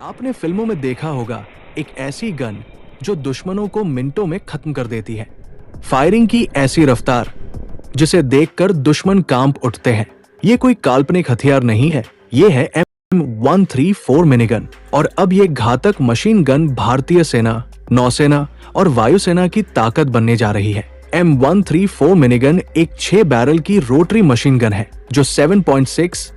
आपने फिल्मों में देखा होगा एक ऐसी गन जो दुश्मनों को मिनटों में खत्म कर देती है। फायरिंग की ऐसी रफ्तार जिसे देखकर दुश्मन कांप उठते हैं। ये कोई काल्पनिक हथियार नहीं है, ये है M134 मिनीगन। और अब ये घातक मशीन गन भारतीय सेना, नौसेना और वायुसेना की ताकत बनने जा रही है। M134 मिनीगन एक 6 बैरल की रोटरी मशीन गन है जो 7.6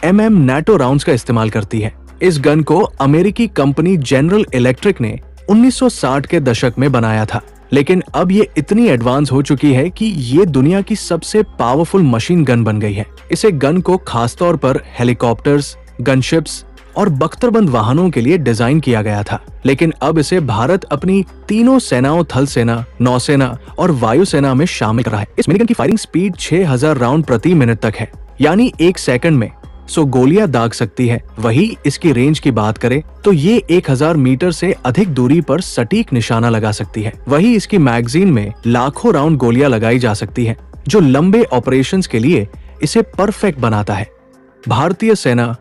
mm NATO राउंड्स का इस्तेमाल करती है। इस गन को अमेरिकी कंपनी जनरल इलेक्ट्रिक ने 1960 के दशक में बनाया था, लेकिन अब ये इतनी एडवांस हो चुकी है कि ये दुनिया की सबसे पावरफुल मशीन गन बन गई है। इसे गन को खासतौर पर हेलीकॉप्टर्स, गनशिप्स और बख्तरबंद वाहनों के लिए डिजाइन किया गया था, लेकिन अब इसे भारत अपनी तीनों सेनाओं, थल सेना, नौसेना और वायुसेना में शामिल कर रहा है। इस मिनीगन की फायरिंग स्पीड 6000 राउंड प्रति मिनट तक है, यानी 1 सेकंड में 100 गोलियां दाग सकती है। वही इसकी रेंज की बात करें तो ये 1000 मीटर से अधिक दूरी पर सटीक निशाना लगा सकती है। वही इसकी मैगजीन में लाखों राउंड गोलियां लगाई जा सकती है, जो लंबे ऑपरेशंस के लिए इसे परफेक्ट बनाता है। भारतीय सेना,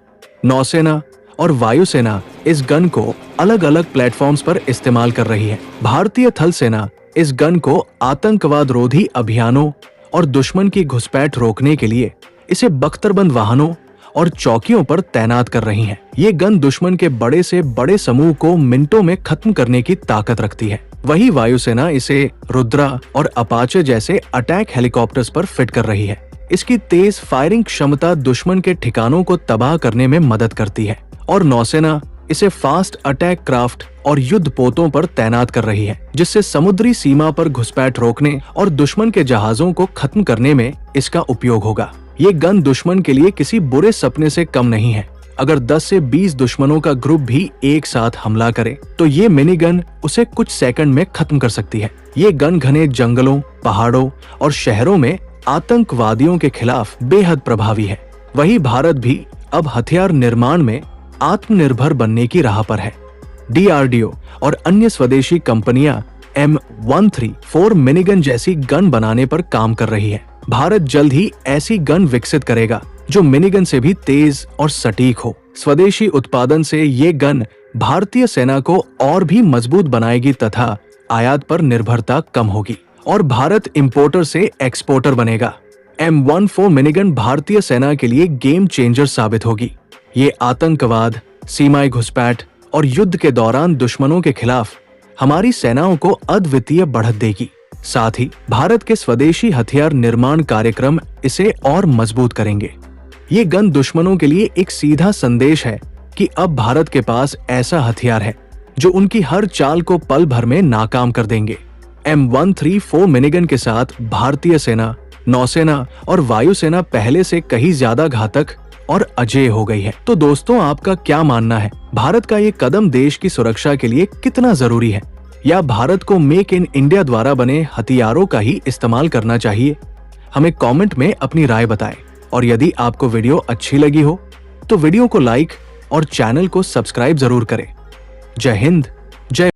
नौसेना और वायुसेना इस गन को अलग अलग प्लेटफॉर्म्स पर इस्तेमाल कर रही है। भारतीय थल सेना इस गन को आतंकवाद रोधी अभियानों और दुश्मन की घुसपैठ रोकने के लिए इसे बख्तरबंद वाहनों और चौकियों पर तैनात कर रही हैं। ये गन दुश्मन के बड़े से बड़े समूह को मिनटों में खत्म करने की ताकत रखती है। वही वायुसेना इसे रुद्रा और अपाचे जैसे अटैक हेलीकॉप्टर्स पर फिट कर रही है। इसकी तेज फायरिंग क्षमता दुश्मन के ठिकानों को तबाह करने में मदद करती है, और नौसेना इसे फास्ट अटैक क्राफ्ट और युद्ध पोतों पर तैनात कर रही है, जिससे समुद्री सीमा पर घुसपैठ रोकने और दुश्मन के जहाजों को खत्म करने में इसका उपयोग होगा। ये गन दुश्मन के लिए किसी बुरे सपने से कम नहीं है। अगर 10 से 20 दुश्मनों का ग्रुप भी एक साथ हमला करे तो ये मिनी गन उसे कुछ सेकंड में खत्म कर सकती है। ये गन घने जंगलों, पहाड़ों और शहरों में आतंकवादियों के खिलाफ बेहद प्रभावी है। वही भारत भी अब हथियार निर्माण में आत्मनिर्भर बनने की राह पर है। DRDO और अन्य स्वदेशी कंपनियां M134 मिनीगन जैसी गन बनाने पर काम कर रही है। भारत जल्द ही ऐसी गन विकसित करेगा जो मिनीगन से भी तेज और सटीक हो। स्वदेशी उत्पादन से ये गन भारतीय सेना को और भी मजबूत बनाएगी तथा आयात पर निर्भरता कम होगी, और भारत इंपोर्टर से एक्सपोर्टर बनेगा। M14 मिनीगन भारतीय सेना के लिए गेम चेंजर साबित होगी। ये आतंकवाद, सीमाई घुसपैठ और युद्ध के दौरान दुश्मनों के खिलाफ हमारी सेनाओं को अद्वितीय बढ़त देगी। साथ ही भारत के स्वदेशी हथियार निर्माण कार्यक्रम इसे और मजबूत करेंगे। ये गन दुश्मनों के लिए एक सीधा संदेश है कि अब भारत के पास ऐसा हथियार है जो उनकी हर चाल को पल भर में नाकाम कर देंगे। M134 मिनीगन के साथ भारतीय सेना, नौसेना और वायुसेना पहले से कहीं ज्यादा घातक और अजेय हो गई है। तो दोस्तों, आपका क्या मानना है? भारत का ये कदम देश की सुरक्षा के लिए कितना जरूरी है, या भारत को मेक इन इंडिया द्वारा बने हथियारों का ही इस्तेमाल करना चाहिए? हमें कमेंट में अपनी राय बताएं। और यदि आपको वीडियो अच्छी लगी हो तो वीडियो को लाइक और चैनल को सब्सक्राइब जरूर करें। जय हिंद, जय